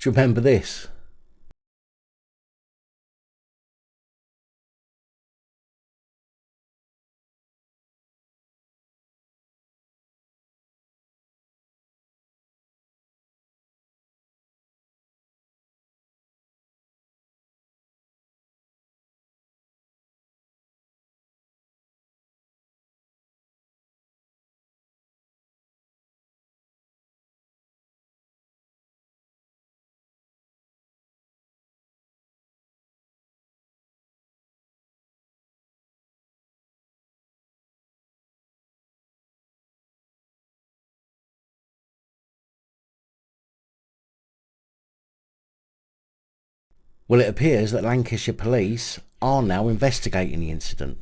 Do you remember this? Well, it appears that Lancashire police are now investigating the incident.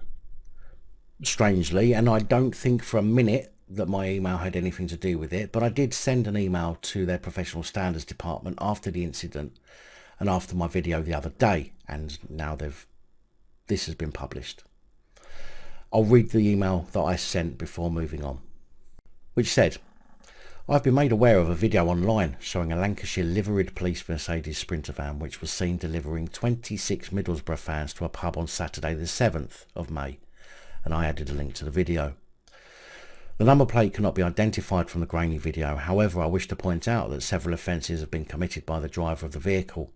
Strangely, and I don't think for a minute that my email had anything to do with it, but I did send an email to their professional standards department after the incident and after my video the other day, and now this has been published. I'll read the email that I sent before moving on, which said, I've been made aware of a video online showing a Lancashire liveried police Mercedes Sprinter van which was seen delivering 26 Middlesbrough fans to a pub on Saturday the 7th of May, and I added a link to the video. The number plate cannot be identified from the grainy video. However, I wish to point out that several offences have been committed by the driver of the vehicle,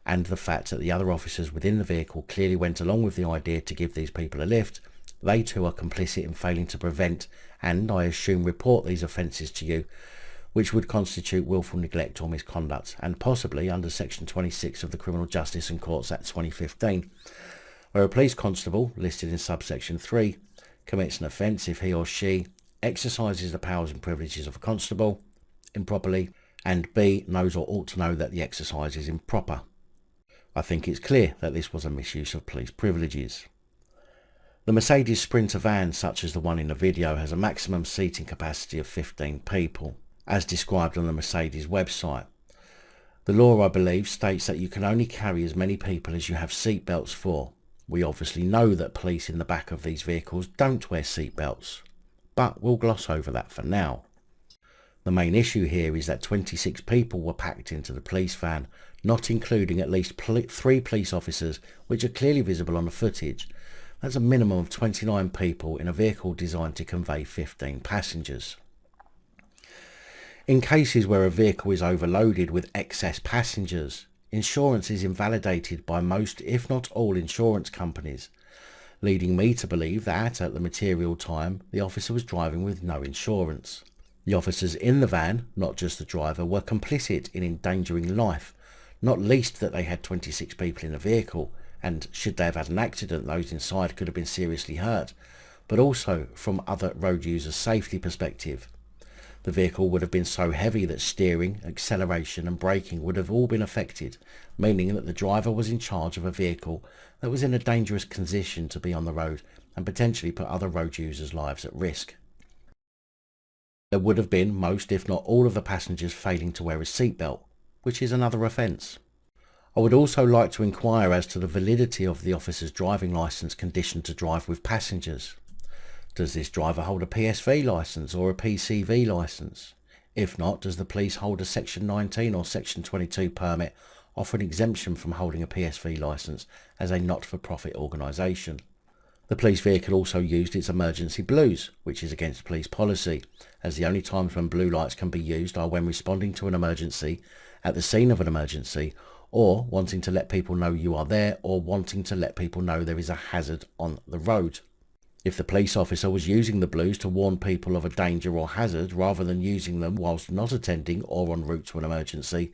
and the fact that the other officers within the vehicle clearly went along with the idea to give these people a lift. They too are complicit in failing to prevent and, I assume, report these offences to you, which would constitute willful neglect or misconduct, and possibly under Section 26 of the Criminal Justice and Courts Act 2015, where a police constable, listed in subsection 3, commits an offence if he or she exercises the powers and privileges of a constable improperly, and B, knows or ought to know that the exercise is improper. I think it's clear that this was a misuse of police privileges. The Mercedes Sprinter van, such as the one in the video, has a maximum seating capacity of 15 people, as described on the Mercedes website. The law, I believe, states that you can only carry as many people as you have seat belts for. We obviously know that police in the back of these vehicles don't wear seat belts, but we'll gloss over that for now. The main issue here is that 26 people were packed into the police van, not including at least 3 police officers, which are clearly visible on the footage. That's a minimum of 29 people in a vehicle designed to convey 15 passengers. In cases where a vehicle is overloaded with excess passengers, insurance is invalidated by most, if not all, insurance companies, leading me to believe that at the material time the officer was driving with no insurance. The officers in the van, not just the driver, were complicit in endangering life, not least that they had 26 people in the vehicle, and should they have had an accident, those inside could have been seriously hurt, but also from other road users' safety perspective. The vehicle would have been so heavy that steering, acceleration and braking would have all been affected, meaning that the driver was in charge of a vehicle that was in a dangerous condition to be on the road and potentially put other road users' lives at risk. There would have been most, if not all, of the passengers failing to wear a seatbelt, which is another offence. I would also like to inquire as to the validity of the officer's driving licence condition to drive with passengers. Does this driver hold a PSV licence or a PCV licence? If not, does the police hold a Section 19 or Section 22 permit offer an exemption from holding a PSV licence as a not-for-profit organisation? The police vehicle also used its emergency blues, which is against police policy, as the only times when blue lights can be used are when responding to an emergency, at the scene of an emergency, or wanting to let people know you are there, or wanting to let people know there is a hazard on the road. If the police officer was using the blues to warn people of a danger or hazard rather than using them whilst not attending or en route to an emergency,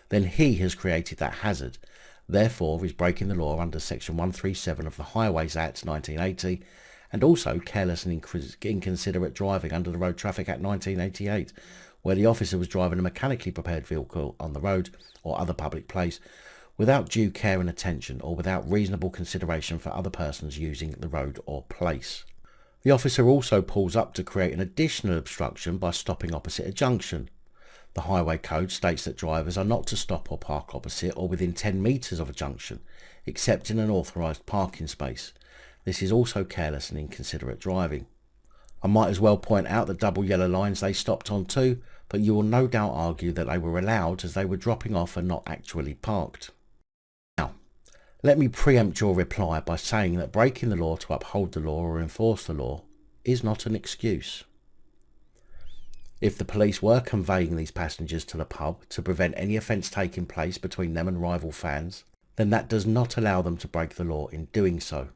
then he has created that hazard, therefore is breaking the law under Section 137 of the Highways Act 1980, and also careless and inconsiderate driving under the Road Traffic Act 1988, where the officer was driving a mechanically prepared vehicle on the road or other public place without due care and attention or without reasonable consideration for other persons using the road or place. The officer also pulls up to create an additional obstruction by stopping opposite a junction. The highway code states that drivers are not to stop or park opposite or within 10 metres of a junction, except in an authorised parking space. This is also careless and inconsiderate driving. I might as well point out the double yellow lines they stopped on too, but you will no doubt argue that they were allowed as they were dropping off and not actually parked. Now, let me preempt your reply by saying that breaking the law to uphold the law or enforce the law is not an excuse. If the police were conveying these passengers to the pub to prevent any offence taking place between them and rival fans, then that does not allow them to break the law in doing so.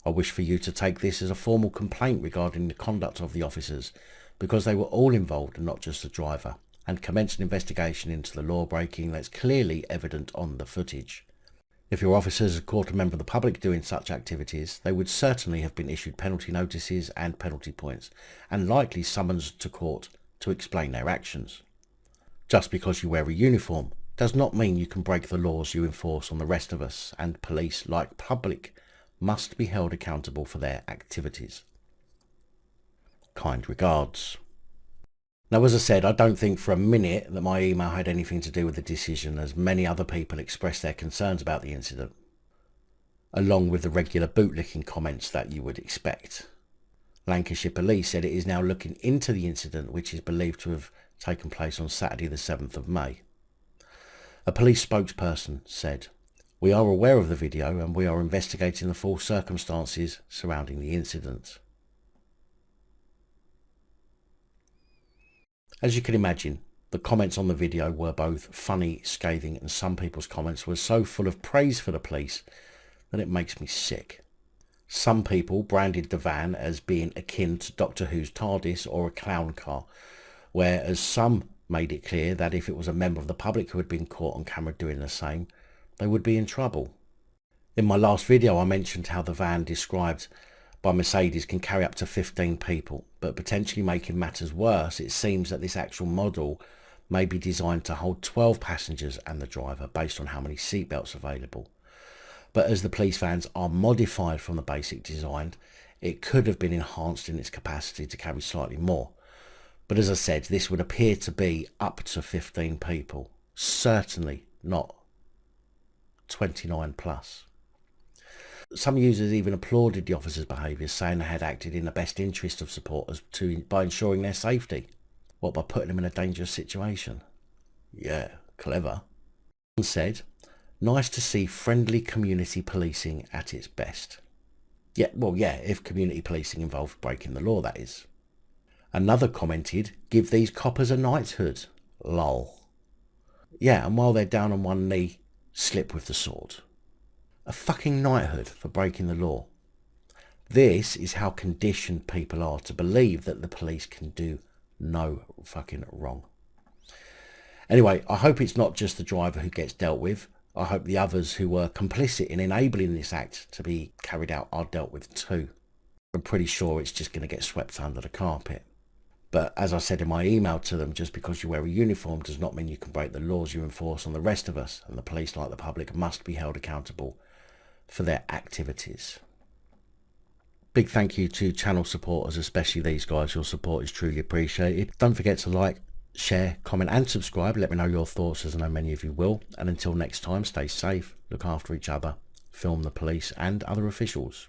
I wish for you to take this as a formal complaint regarding the conduct of the officers, because they were all involved and not just the driver, and commence an investigation into the law breaking that's clearly evident on the footage. If your officers had caught a member of the public doing such activities, they would certainly have been issued penalty notices and penalty points, and likely summons to court to explain their actions. Just because you wear a uniform does not mean you can break the laws you enforce on the rest of us, and police, like public, must be held accountable for their activities. Kind regards. Now, as I said, I don't think for a minute that my email had anything to do with the decision, as many other people expressed their concerns about the incident, along with the regular bootlicking comments that you would expect. Lancashire Police said it is now looking into the incident, which is believed to have taken place on Saturday the 7th of May. A police spokesperson said, "We are aware of the video and we are investigating the full circumstances surrounding the incident." As you can imagine, the comments on the video were both funny, scathing, and some people's comments were so full of praise for the police that it makes me sick. Some people branded the van as being akin to Doctor Who's TARDIS or a clown car, whereas some made it clear that if it was a member of the public who had been caught on camera doing the same, they would be in trouble. In my last video I mentioned how the van described by Mercedes can carry up to 15 people, but potentially making matters worse, it seems that this actual model may be designed to hold 12 passengers and the driver based on how many seatbelts available. But as the police vans are modified from the basic design, it could have been enhanced in its capacity to carry slightly more. But as I said, this would appear to be up to 15 people, certainly not 29 plus. Some users even applauded the officers' behaviour, saying they had acted in the best interest of supporters by ensuring their safety. What, by putting them in a dangerous situation? Yeah, clever. One said, "Nice to see friendly community policing at its best." Yeah, well, yeah, if community policing involved breaking the law, that is. Another commented, "Give these coppers a knighthood. Lol." Yeah, and while they're down on one knee, slip with the sword. A fucking knighthood for breaking the law. This is how conditioned people are to believe that the police can do no fucking wrong. Anyway, I hope it's not just the driver who gets dealt with. I hope the others who were complicit in enabling this act to be carried out are dealt with too. I'm pretty sure it's just going to get swept under the carpet. But as I said in my email to them, just because you wear a uniform does not mean you can break the laws you enforce on the rest of us, and the police, like the public, must be held accountable for their activities. Big thank you to channel supporters, especially these guys. Your support is truly appreciated. Don't forget to like, share, comment and subscribe. Let me know your thoughts, as I know many of you will. And until next time, stay safe, look after each other, film the police and other officials.